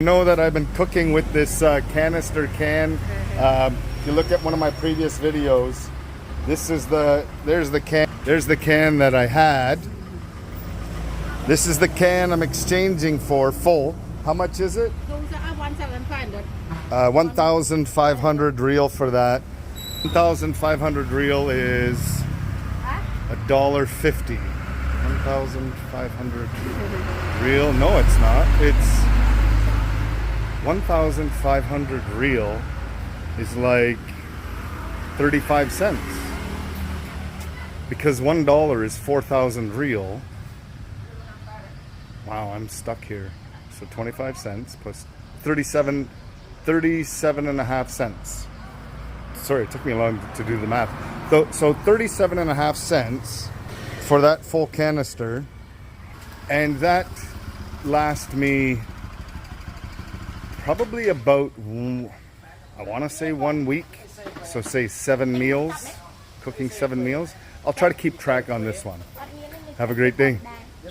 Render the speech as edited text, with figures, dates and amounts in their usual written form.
You know that I've been cooking with this canister can. If you look at one of my previous videos, there's the can that I had. This is the can I'm exchanging for full. How much is it? 1,500 real for that. 1,500 real is $1.50. 1,500 real? No, it's not. It's 1,500 real is like 35 cents. Because $1 is 4,000 real. Wow, I'm stuck here. So 25 cents plus 37.5 cents. Sorry, it took me a long to do the math. So 37.5 cents for that full canister, and that lasts me probably about, I want to say 1 week. So say 7 meals, cooking 7 meals. I'll try to keep track on this one. Have a great day.